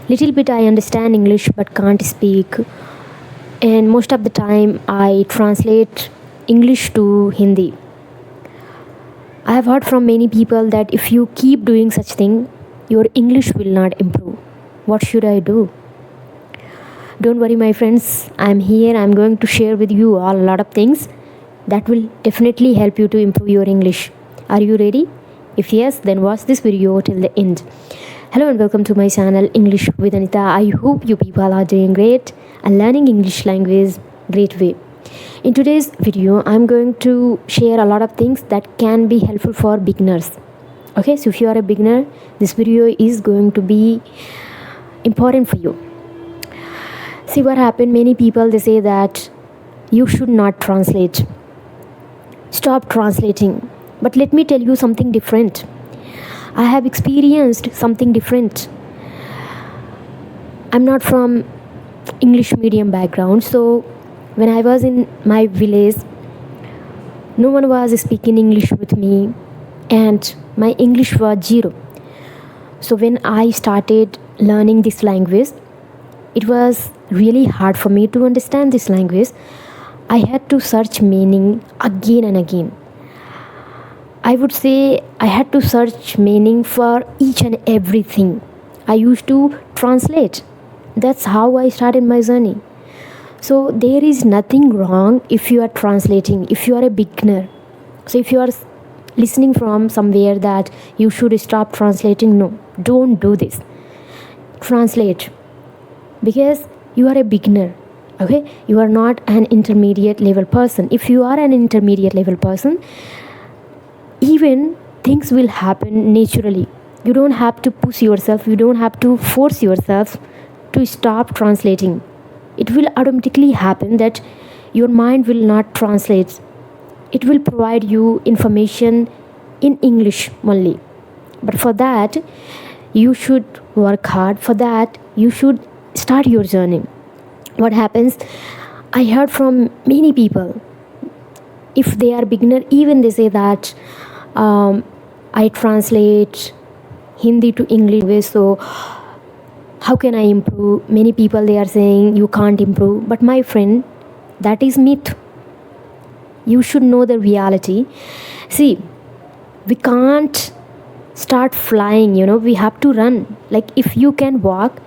Little bit I understand English but can't speak, and most of the time I translate English to Hindi. I have heard from many people that if you keep doing such thing, your English will not improve. What should I do? Don't worry, my friends. I'm here. I'm going to share with you all a lot of things that will definitely help you to improve your English. Are you ready? If yes, then watch this video till the end. Hello and welcome to my channel English with Anita. I hope you people are doing great and learning English language great way. In today's video, I'm going to share a lot of things that can be helpful for beginners. Okay, so if you are a beginner, this video is going to be important for you. See what happened, many people they say that you should not translate. Stop translating. But let me tell you something different. I have experienced something different. I'm not from English medium background, so when I was in my village, no one was speaking English with me and my English was zero. So when I started learning this language, it was really hard for me to understand this language. I had to search meaning again and again. I would say I had to search meaning for each and everything. I used to translate. That's how I started my journey. So there is nothing wrong if you are translating, if you are a beginner. So if you are listening from somewhere that you should stop translating, no, don't do this. Translate, because you are a beginner. Okay, you are not an intermediate level person. If you are an intermediate level person, even things will happen naturally. You don't have to push yourself, you don't have to force yourself to stop translating. It will automatically happen that your mind will not translate. It will provide you information in English only. But for that, you should work hard. For that, you should start your journey. What happens? I heard from many people, if they are beginner, even they say that I translate Hindi to English, so how can I improve? Many people they are saying you can't improve. But my friend, that is myth. You should know the reality. See, we can't start flying, we have to run. Like if you can walk,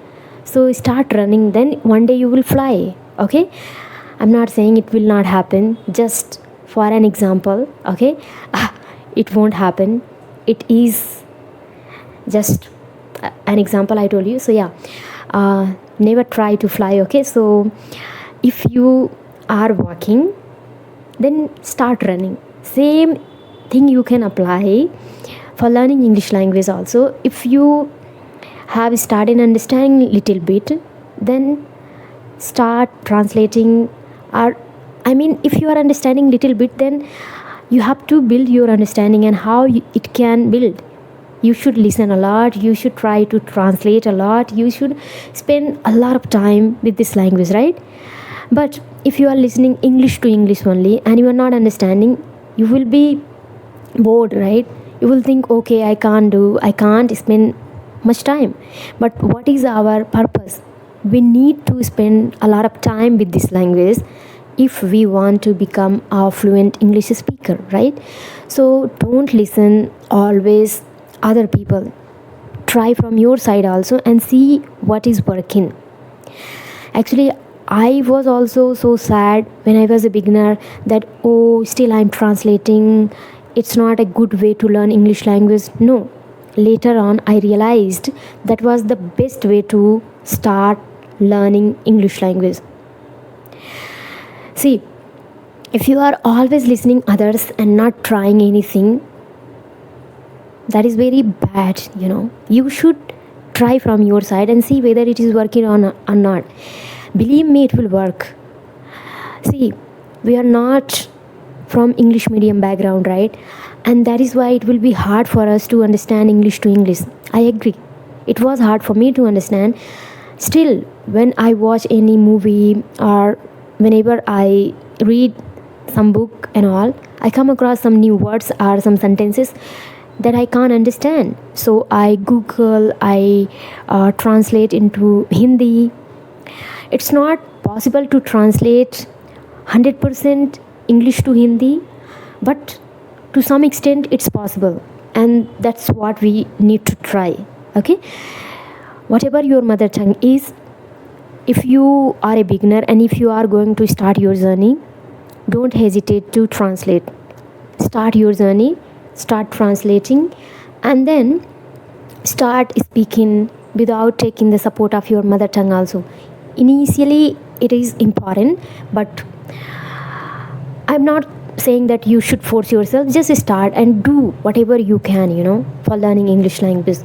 so start running, then one day you will fly. Okay, I'm not saying it will not happen, just for an example. Okay, it won't happen. It is just an example I told you. So yeah, never try to fly. Okay, so if you are walking, then start running. Same thing you can apply for learning English language also. If you have started understanding little bit, then start translating. Or if you are understanding little bit, then you have to build your understanding and how it can build. You should listen a lot, you should try to translate a lot, you should spend a lot of time with this language, right? But if you are listening English to English only and you are not understanding, you will be bored, right? You will think, okay, I can't spend much time. But what is our purpose? We need to spend a lot of time with this language if we want to become a fluent English speaker, right? So don't listen always other people. Try from your side also and see what is working. Actually, I was also so sad when I was a beginner that still I'm translating. It's not a good way to learn English language. No. Later on, I realized that was the best way to start learning English language. See, if you are always listening others and not trying anything, that is very bad. You should try from your side and see whether it is working or not. Believe me, it will work. See, we are not from English medium background, right? And that is why it will be hard for us to understand English to English. I agree. It was hard for me to understand. Still, when I watch any movie or whenever I read some book and all, I come across some new words or some sentences. that I can't understand. So I Google, I translate into Hindi. It's not possible to translate 100% English to Hindi, but to some extent it's possible, and that's what we need to try. Okay, whatever your mother tongue is, if you are a beginner and if you are going to start your journey, don't hesitate to translate. Start your journey, start translating, and then start speaking without taking the support of your mother tongue also. Initially it is important, but I'm not saying that you should force yourself. Just start and do whatever you can, for learning English language.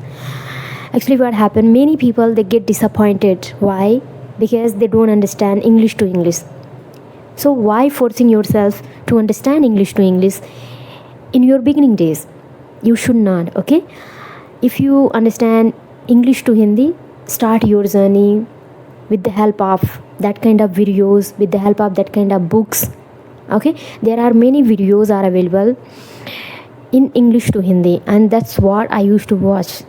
Actually, what happened, many people, they get disappointed. Why? Because they don't understand English to English. So why forcing yourself to understand English to English in your beginning days? You should not. Okay, if you understand English to Hindi, start your journey with the help of that kind of videos, with the help of that kind of books. Okay, there are many videos are available in English to Hindi, and that's what I used to watch.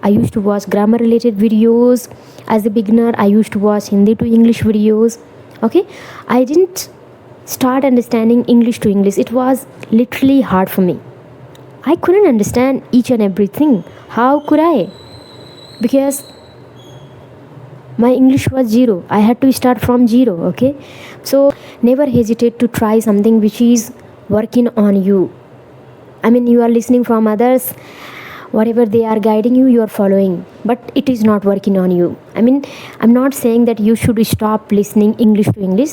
I used to watch grammar related videos as a beginner. I used to watch Hindi to English videos. Okay, I didn't start understanding English to English. It was literally hard for me. I couldn't understand each and everything. How could I? Because my English was zero. I had to start from zero. Okay, so never hesitate to try something which is working on you. I mean, you are listening from others, whatever they are guiding you, you are following, but it is not working on you. I mean, I'm not saying that you should stop listening English to English.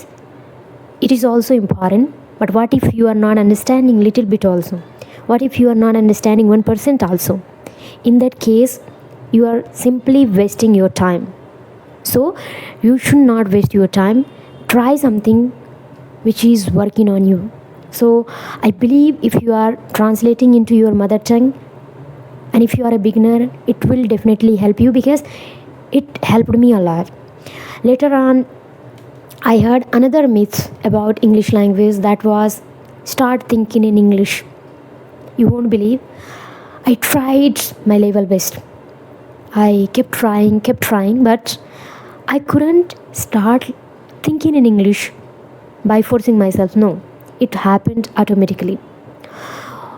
It is also important, but what if you are not understanding little bit also? What if you are not understanding 1% also? In that case, you are simply wasting your time. So you should not waste your time. Try something which is working on you. So I believe if you are translating into your mother tongue, and if you are a beginner, it will definitely help you, because it helped me a lot. Later on, I heard another myth about English language, that was start thinking in English. You won't believe, I tried my level best. I kept trying, but I couldn't start thinking in English by forcing myself. No, it happened automatically.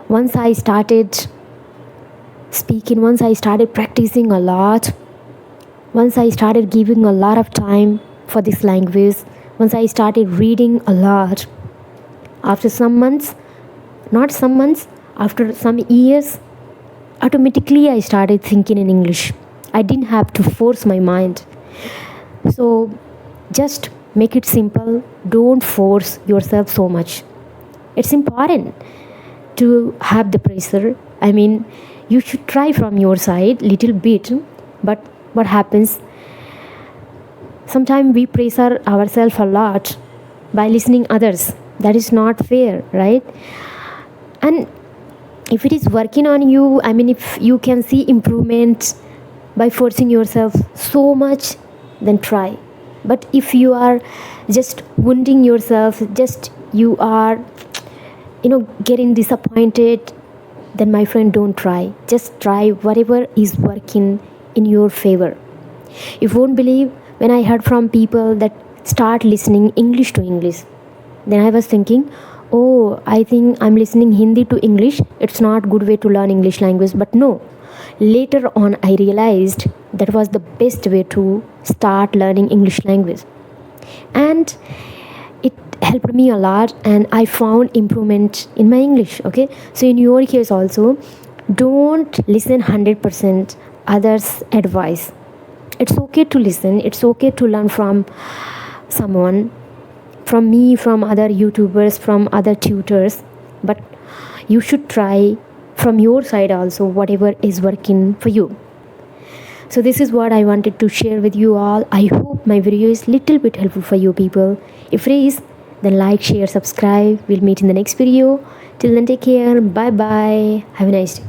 Once I started speaking, once I started practicing a lot, once I started giving a lot of time for this language, once I started reading a lot, after some months, not some months, after some years, automatically I started thinking in English. I didn't have to force my mind. So just make it simple. Don't force yourself so much. It's important to have the pressure. I mean, you should try from your side little bit, but what happens, sometimes we pressure ourselves a lot by listening others. That is not fair, right? And if it is working on you, I mean, if you can see improvements by forcing yourself so much, then try. But if you are just wounding yourself, just you are getting disappointed, then my friend, don't try. Just try whatever is working in your favor. You won't believe, when I heard from people that start listening English to English, then I was thinking, oh, I think I'm listening Hindi to English, it's not good way to learn English language. But no, later on I realized that was the best way to start learning English language, and it helped me a lot, and I found improvement in my English. Okay, so in your case also, don't listen 100% others advice. It's okay to listen, it's okay to learn from someone, from me, from other YouTubers, from other tutors, but you should try from your side also whatever is working for you. So this is what I wanted to share with you all. I hope my video is little bit helpful for you people. If it is, then like, share, subscribe. We'll meet in the next video. Till then, take care. Bye bye. Have a nice day.